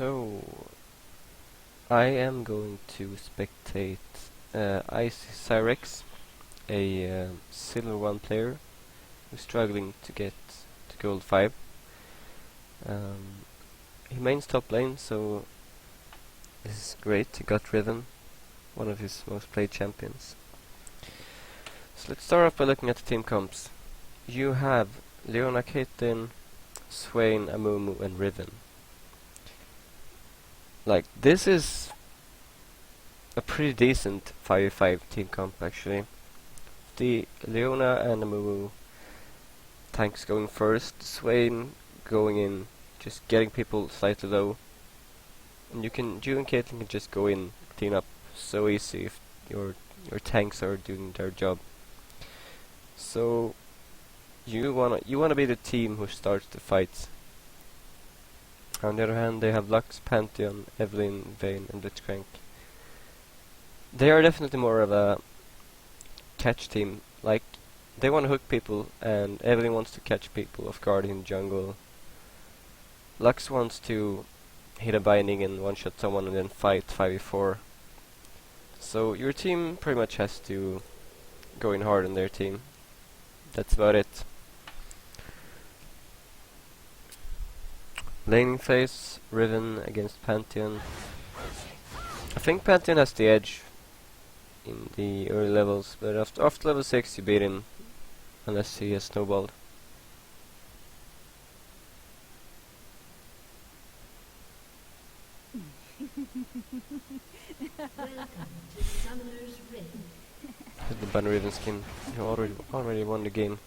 So, I am going to spectate Icy Cyrex, a Silver 1 player who's struggling to get to Gold 5. He mains top lane, so this is great. He got Riven, one of his most played champions. So let's start off by looking at the team comps. You have Leona, Caitlyn, Swain, Amumu, and Riven. Like, this is a pretty decent 5v5 team comp, actually. The Leona and Amumu tanks going first, Swain going in, just getting people slightly low. And you and Caitlyn can just go in, clean up so easy if your tanks are doing their job. So you wanna be the team who starts the fights. On the other hand, they have Lux, Pantheon, Evelynn, Vayne, and Blitzcrank. They are definitely more of a catch team. Like, they want to hook people, and Evelynn wants to catch people off guard in jungle. Lux wants to hit a binding and one-shot someone and then fight 5v4. So your team pretty much has to go in hard on their team. That's about it. Laning phase, Riven against Pantheon. I think Pantheon has the edge in the early levels, but after level 6 you beat him, unless he has snowballed. Had the Banner Riven skin. You already won the game.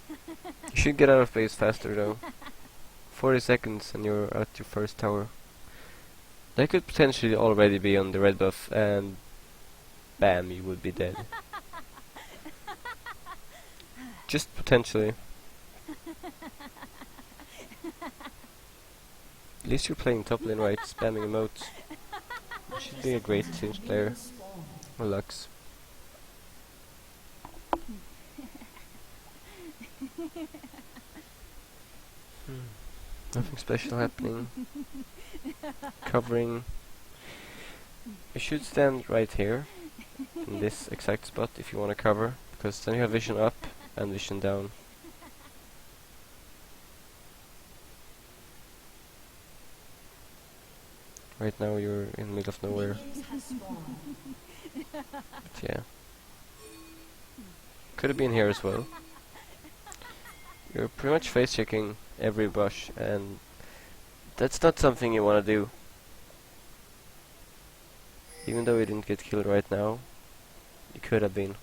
You should get out of base faster though. 40 seconds and you're at your first tower. They could potentially already be on the red buff and bam, you would be dead. Just potentially. At least you're playing top lane right, spamming emotes. Should be a great Sims player. Or Lux. Nothing special happening. Covering. You should stand right here, in this exact spot if you want to cover, because then you have vision up and vision down. Right now you're in the middle of nowhere. But yeah. Could have been here as well. You're pretty much face checking every bush, and that's not something you want to do. Even though you didn't get killed right now, you could have been.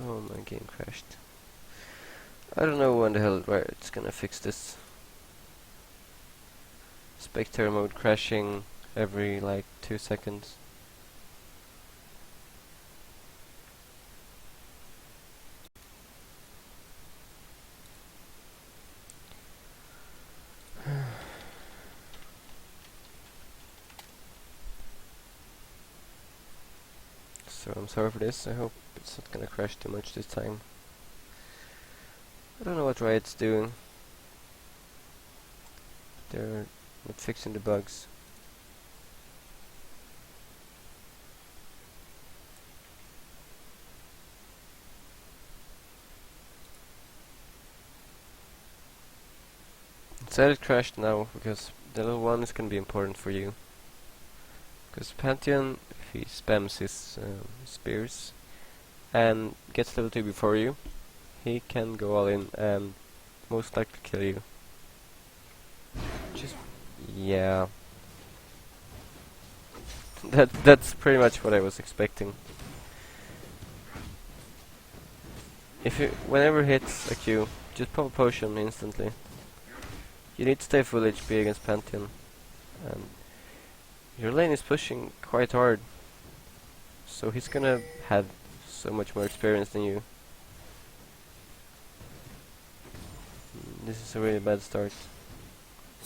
Oh, my game crashed. I don't know when the hell it's gonna fix this. Spectre mode crashing every like 2 seconds. So I'm sorry for this, I hope it's not gonna crash too much this time. I don't know what Riot's doing. They're not fixing the bugs. Instead it crashed now, because the level 1 is gonna be important for you. Because Pantheon, if he spams his spears and gets level 2 before you, he can go all in and most likely kill you. Just yeah. That's pretty much what I was expecting. If you whenever hits a Q, just pop a potion instantly. You need to stay full HP against Pantheon, and your lane is pushing quite hard, so he's gonna have so much more experience than you. This is a really bad start.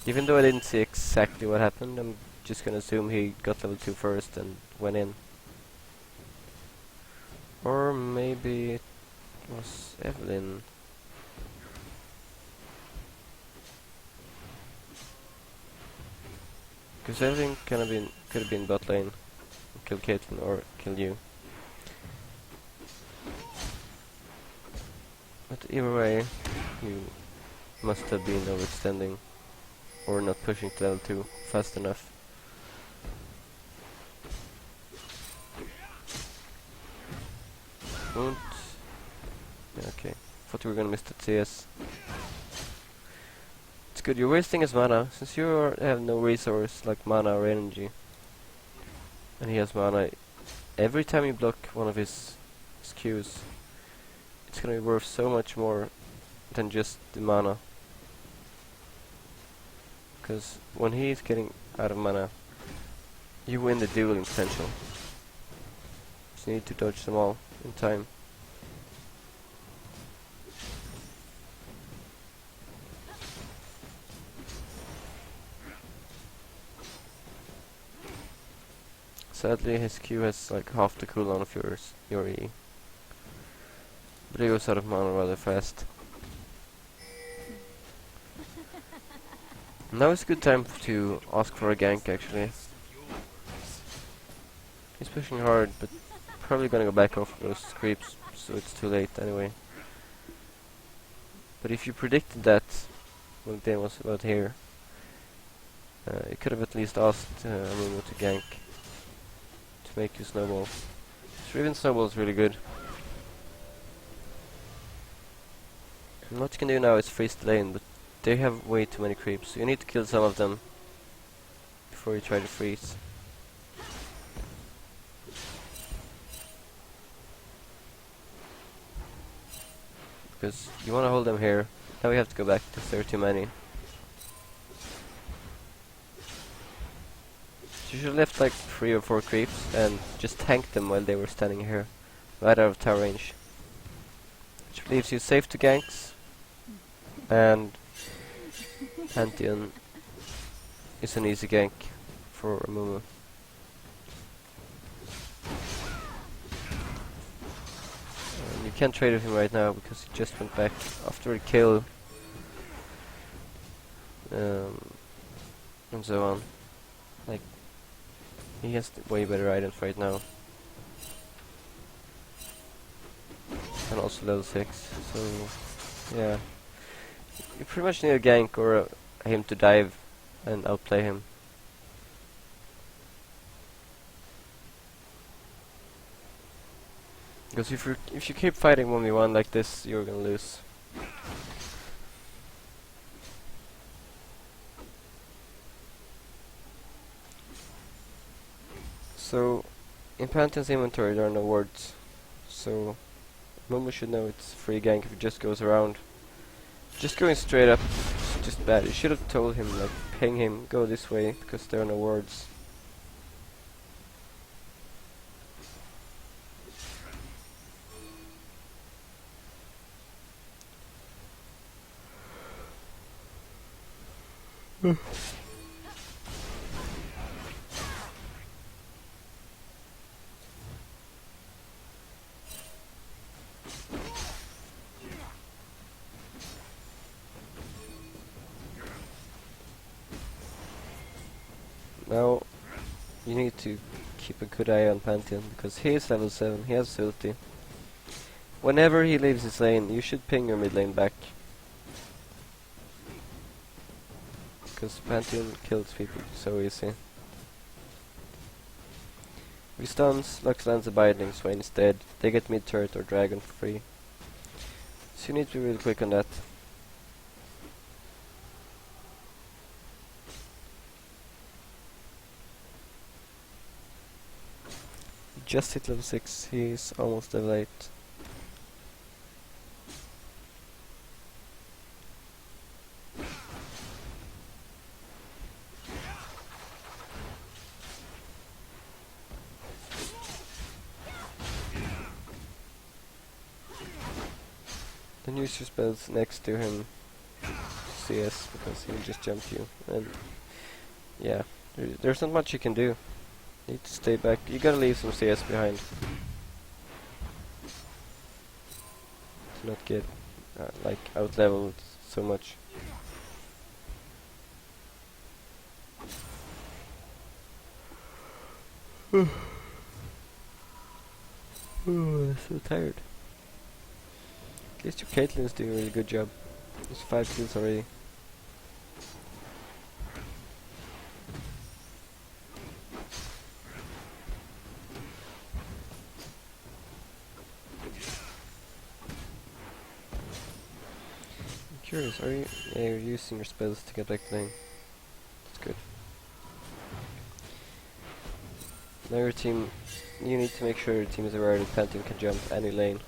Even though I didn't see exactly what happened, I'm just gonna assume he got level 2 first and went in. Or maybe it was Evelyn. Because Evelyn could have been bot lane, kill Caitlyn or kill you. But either way, you must have been overextending or not pushing to level 2 fast enough. Won't. Yeah, okay. Thought we were gonna miss the CS. It's good, you're wasting his mana, since have no resource like mana or energy. And he has mana. Every time you block one of his Qs, it's gonna be worth so much more than just the mana. Because when he's getting out of mana, you win the dueling potential. So you need to dodge them all in time. Sadly, his Q has like half the cooldown of your E. But he goes out of mana rather fast. Now is a good time to ask for a gank actually. He's pushing hard, but probably gonna go back off those creeps, so it's too late anyway. But if you predicted that when the game was about here, you could have at least asked Amumu to gank to make you snowball. Riven snowball is really good. And what you can do now is freeze the lane, but they have way too many creeps, so you need to kill some of them before you try to freeze. Because you want to hold them here. Now we have to go back to 30 many. So you should have left like 3 or 4 creeps and just tanked them while they were standing here, right out of tower range. Which leaves you safe to ganks, and Pantheon is an easy gank for Amumu. You can't trade with him right now because he just went back after a kill, and so on. Like, he has way better items right now, and also level 6. So yeah, you pretty much need a gank or him to dive and outplay him. Because if you keep fighting 1v1 like this, you're gonna lose. So, in Pantheon's inventory there are no wards. So, Momo should know it's free gank if it just goes around. Just going straight up is just bad. You should have told him, like, ping him, go this way, because there are no wards. Now, you need to keep a good eye on Pantheon, because he is level 7, he has ulti. Whenever he leaves his lane, you should ping your mid lane back. Because Pantheon kills people so easy. With stuns, Lux lands a binding, Swain is dead. They get mid turret or dragon for free. So you need to be really quick on that. Just hit level 6, he's almost level 8. Then use your spells next to him. CS because he'll just jump you, and yeah, there's not much you can do. You need to stay back. You gotta leave some CS behind to not get like out leveled so much. Oh, I'm so tired. At least your Caitlyn's doing a really good job. There's 5 kills already. I'm curious, are you? Yeah, you're using your spells to get back to lane. That's good. Now your team, you need to make sure your team is aware that Pantheon can jump any lane.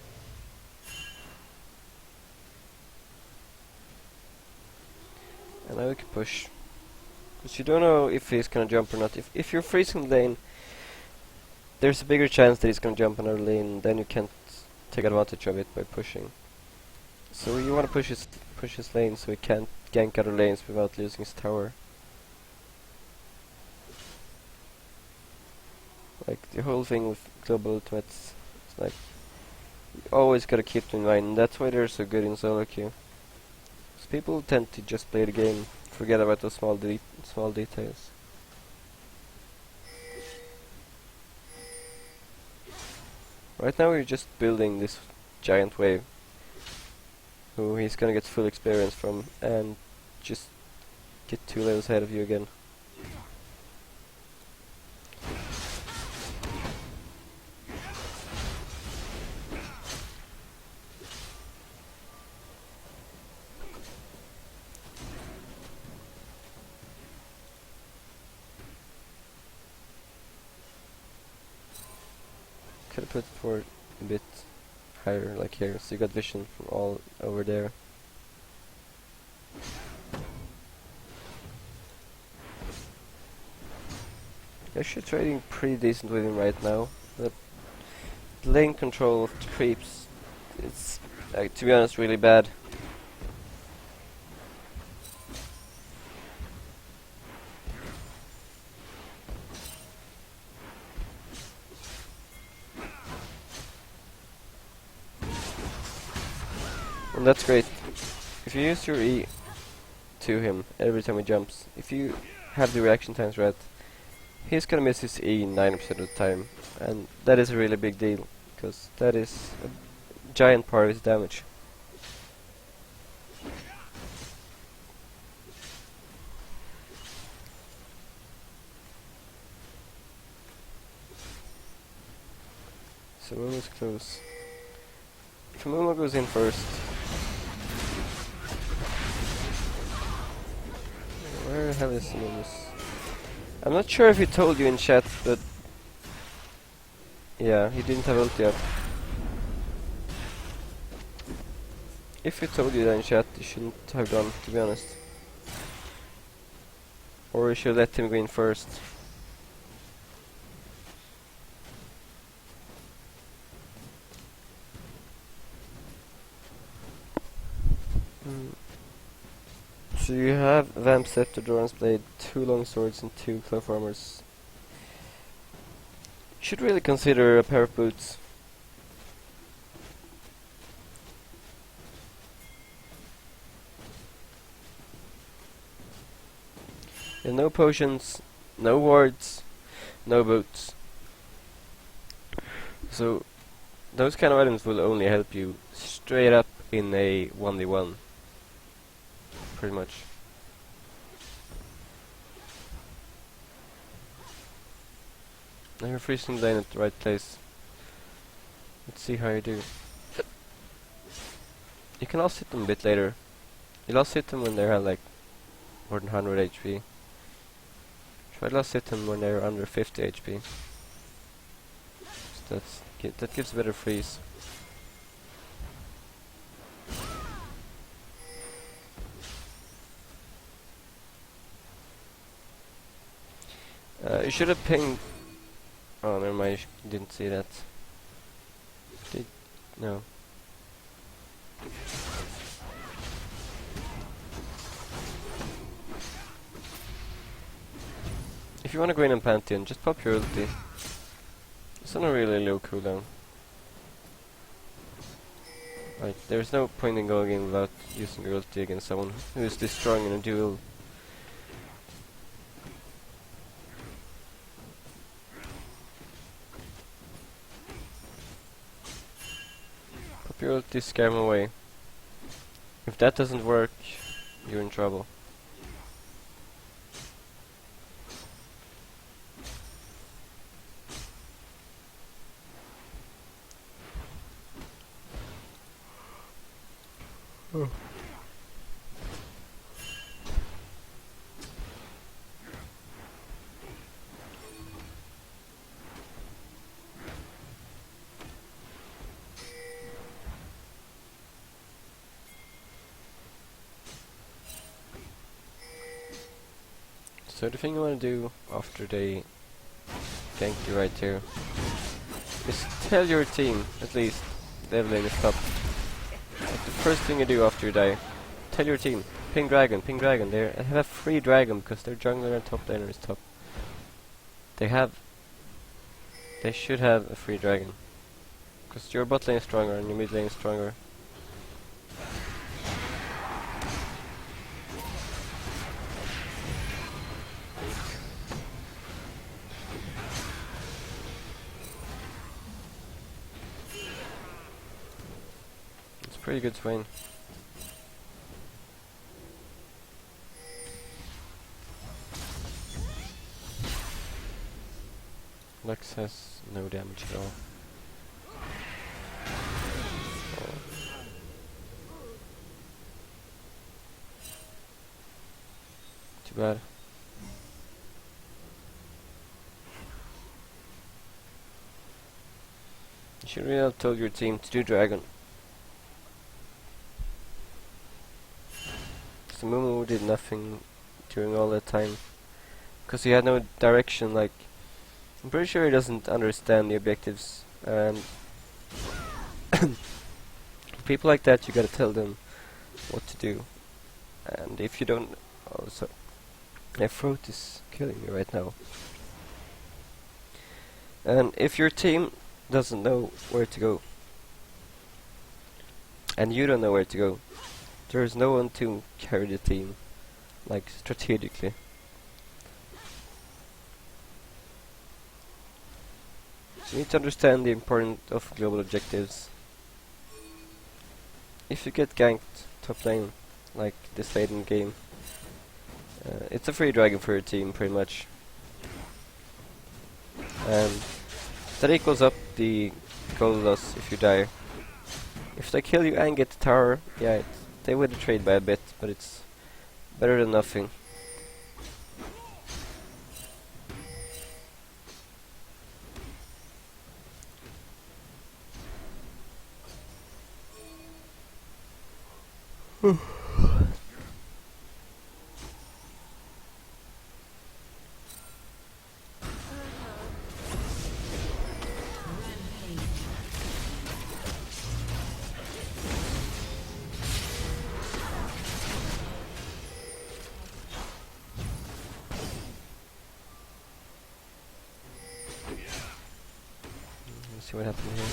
And now we can push. Because you don't know if he's gonna jump or not. If you're freezing the lane, there's a bigger chance that he's gonna jump another lane, then you can't take advantage of it by pushing. So you wanna push his lane so he can't gank other lanes without losing his tower. Like the whole thing with global ultimates, it's like you always gotta keep them in mind, and that's why they're so good in solo queue. Because people tend to just play the game, forget about those small details. Right now we're just building this giant wave, who he's gonna get full experience from, and just get 2 levels ahead of you again. Could have put it for a bit higher, like here, so you got vision from all over there. Actually trading pretty decent with him right now. The lane control of the creeps, it's to be honest really bad. And that's great. If you use your E to him every time he jumps, if you have the reaction times right, he's gonna miss his E 90% of the time, and that is a really big deal, because that is a giant part of his damage. So Momo's close. If Momo goes in first, where the hell is Momo's? I'm not sure if he told you in chat, but yeah, he didn't have ulti up. If he told you that in chat, you shouldn't have done, to be honest. Or you should let him go in first. So you have Vamp Scepter, Doran's Blade, 2 long swords and 2 cloth armors. You should really consider a pair of boots. You have no potions, no wards, no boots. So those kind of items will only help you straight up in a 1v1. Pretty much. Now you're freezing the lane at the right place. Let's see how you do. You can also hit them a bit later. You'll also hit them when they're at like more than 100 HP. Try to hit them when they're under 50 HP. So that gives a better freeze. You should have pinged. Oh, never mind. You didn't see that. No. you want to go in on Pantheon, just pop your ulti. It's on a really low cooldown. Like, there's no point in going in without using your ulti against someone who is this strong in a duel. Pop your ulti, scare him away. If that doesn't work, you're in trouble. Oh. So the thing you want to do after they gank you right here is tell your team, at least, level lane is top. Like the first thing you do after you die, tell your team, ping dragon, they have a free dragon because their jungler and top laner is top. They should have a free dragon. Because your bot lane is stronger and your mid lane is stronger. It's pretty good Swain. Lux has no damage at all. Oh. Too bad. You should really have told your team to do dragon. So Mumu did nothing during all that time. Because he had no direction, like... I'm pretty sure he doesn't understand the objectives, and... people like that, you gotta tell them what to do. And if you don't... Oh, so... My throat is killing me right now. And if your team doesn't know where to go, and you don't know where to go, there's no one to carry the team, like strategically. You need to understand the importance of global objectives. If you get ganked top lane, like this late in the game, it's a free dragon for your team, pretty much. And that equals up the gold loss if you die. If they kill you and get the tower, yeah, they would trade by a bit, but it's better than nothing. Let's see what happened here.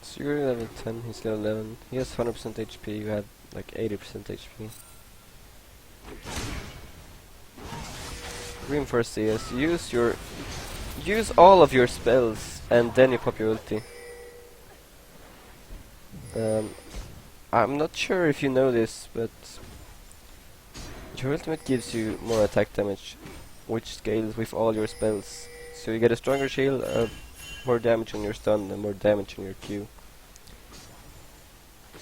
So you're level 10, he's level 11. He has 100% HP, you had like 80% HP. Reinforce CS, use all of your spells and then you pop your ulti. I'm not sure if you know this, but your ultimate gives you more attack damage, which scales with all your spells. So you get a stronger shield, more damage on your stun, and more damage on your Q.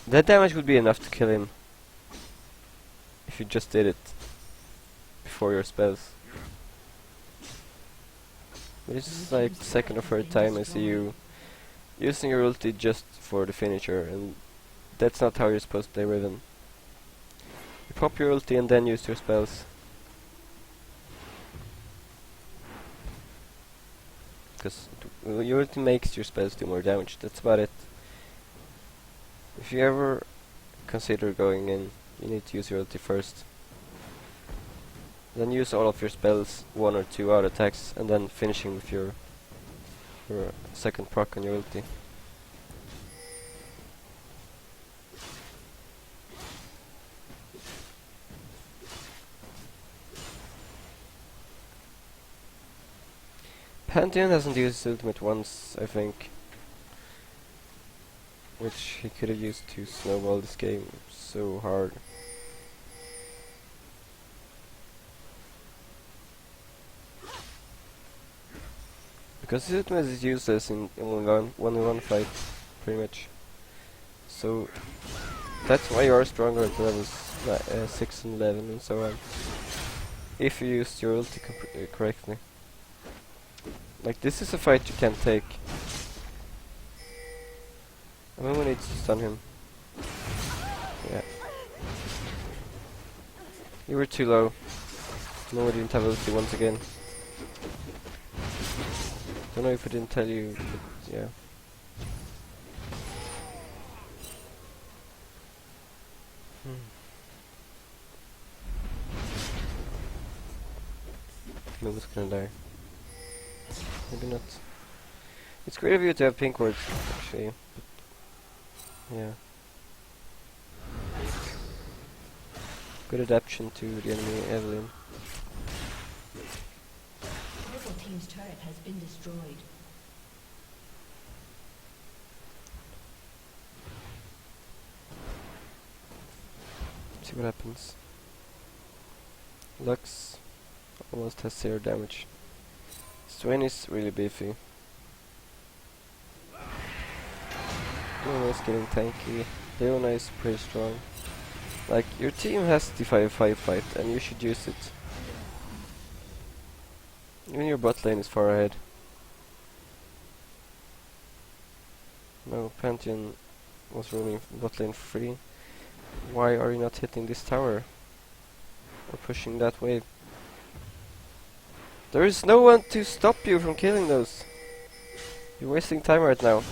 That damage would be enough to kill him if you just did it before your spells. But this is like the second or third time I see you using your ulti just for the finisher, and that's not how you're supposed to play Riven. You pop your ulti and then use your spells. Because your ulti makes your spells do more damage, that's about it. If you ever consider going in you need to use your ulti first. Then use all of your spells, 1 or 2 auto attacks, and then finishing with your second proc on your ulti. Pantheon hasn't used his ultimate once, I think. Which he could have used to snowball this game so hard. Because his ultimate is useless in one-on-one fight, pretty much. So that's why you are stronger at levels 6 and 11 and so on. If you used your ulti correctly. Like, this is a fight you can't take. I mean, we need to stun him. Yeah. You were too low. No, we didn't have ulti once again. Don't know if I didn't tell you, but yeah. Moon's gonna die. Maybe not. It's great of you to have pink wards, actually. But yeah. Good adaptation to the enemy Evelyn. Purple team's turret has been destroyed. See what happens. Lux almost has 0 damage. Swain is really beefy. Leona is getting tanky. Leona is pretty strong. Like, your team has the 5-5 fight and you should use it. Even your bot lane is far ahead. No, Pantheon was roaming bot lane free. Why are you not hitting this tower? Or pushing that wave? There is no one to stop you from killing those. You're wasting time right now.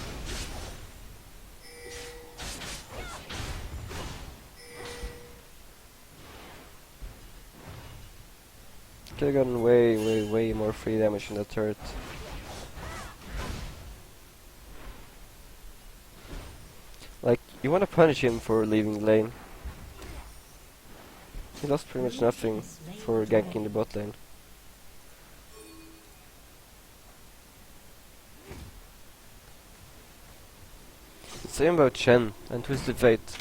Could have gotten way more free damage in that turret. Like, you want to punish him for leaving the lane. He lost pretty much nothing for ganking the bot lane. Same about Shen and Twisted Fate.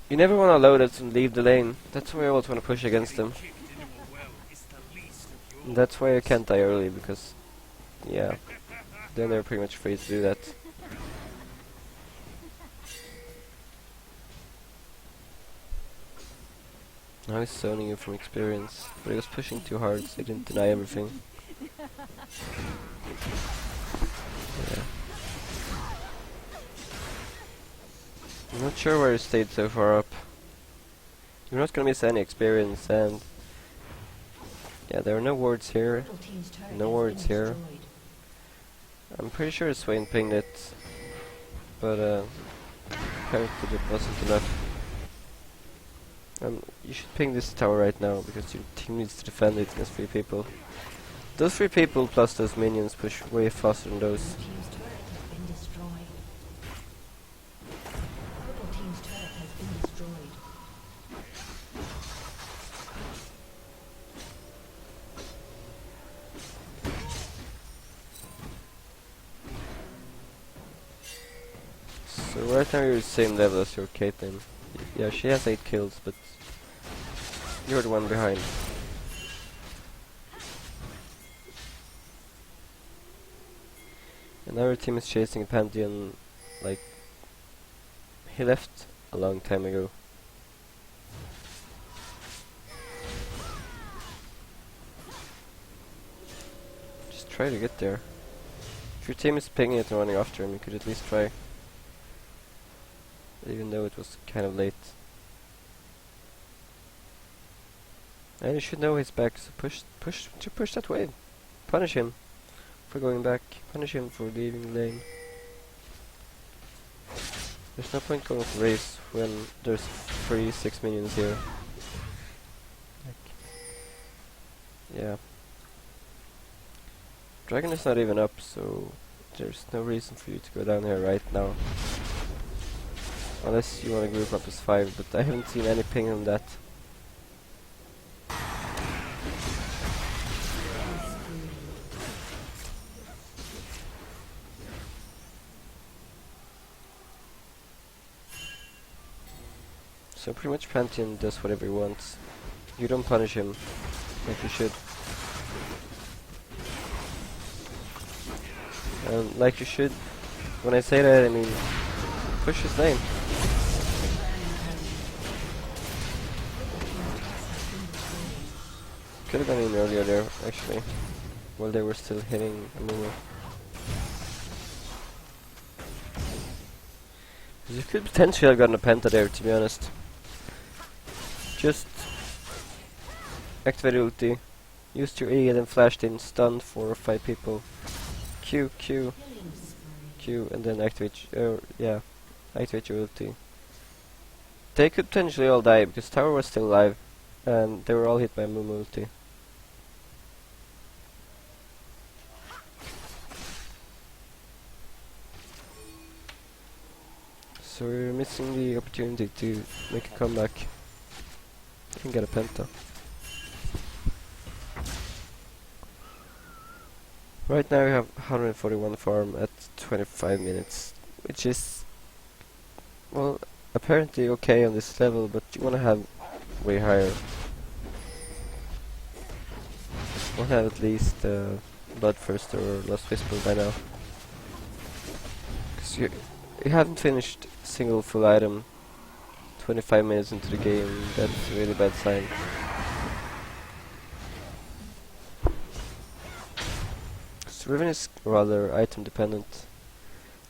You never want to allow them to leave the lane. That's why I always want to push against them. And that's why I can't die early, because, yeah, then they're pretty much free to do that. Now he's zoning you from experience, but he was pushing too hard, so he didn't deny everything. Yeah. I'm not sure where he stayed so far up. You're not gonna miss any experience, and yeah, there are no wards here. No wards here. I'm pretty sure Swain pinged it, but apparently it wasn't enough. You should ping this tower right now, because your team needs to defend it against 3 people. Those 3 people plus those minions push way faster than those. So right now you're the same level as your Caitlyn. Yeah, she has 8 kills, but you're the one behind. And our team is chasing Pantheon, like, he left a long time ago. Just try to get there. If your team is pinging it and running after him, you could at least try. Even though it was kind of late. And you should know he's back, so push that wave. Punish him for going back. Punish him for leaving the lane. There's no point going for race when there's free 6 minions here. Like, yeah. Dragon is not even up, so there's no reason for you to go down here right now. Unless you want to group up as 5, but I haven't seen any ping on that. So pretty much Pantheon does whatever he wants. You don't punish him like you should. And like you should, when I say that I mean push his lane. Could have gone in earlier there, actually, while they were still hitting Amumu. You could potentially have gotten a penta there, to be honest. Just activate ulti, used your E and then flashed in, stunned 4 or 5 people. Q, Q, Q, and then activate, activate your ulti. They could potentially all die because tower was still alive, and they were all hit by Amumu ulti. So we're missing the opportunity to make a comeback and get a penta. Right now we have 141 farm at 25 minutes, which is, well, apparently okay on this level, but you want to have way higher. You want to have at least Bloodthirster or Lost Whisper by now. Because you haven't finished a single full item 25 minutes into the game. That's a really bad sign. So Riven is rather item dependent,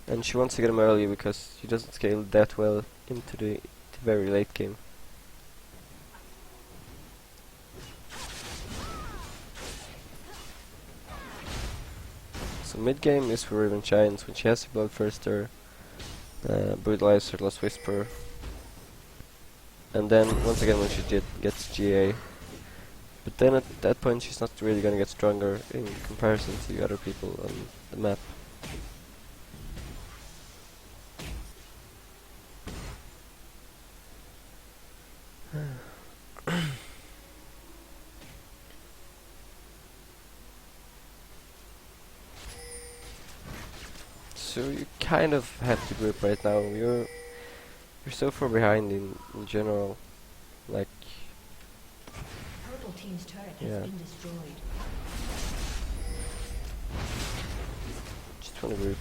and she wants to get him early because she doesn't scale that well into the very late game. So mid game is where Riven shines when she has a Bloodthirster, Brutalizer, Lost Whisper, and then once again when she gets GA. But then at that point she's not really gonna get stronger in comparison to other people on the map. So you kind of have to group right now. You're so far behind in general. Like, Purple team's turret yeah. has been destroyed. Just wanna group.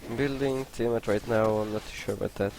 I'm building Tiamat right now, I'm not too sure about that.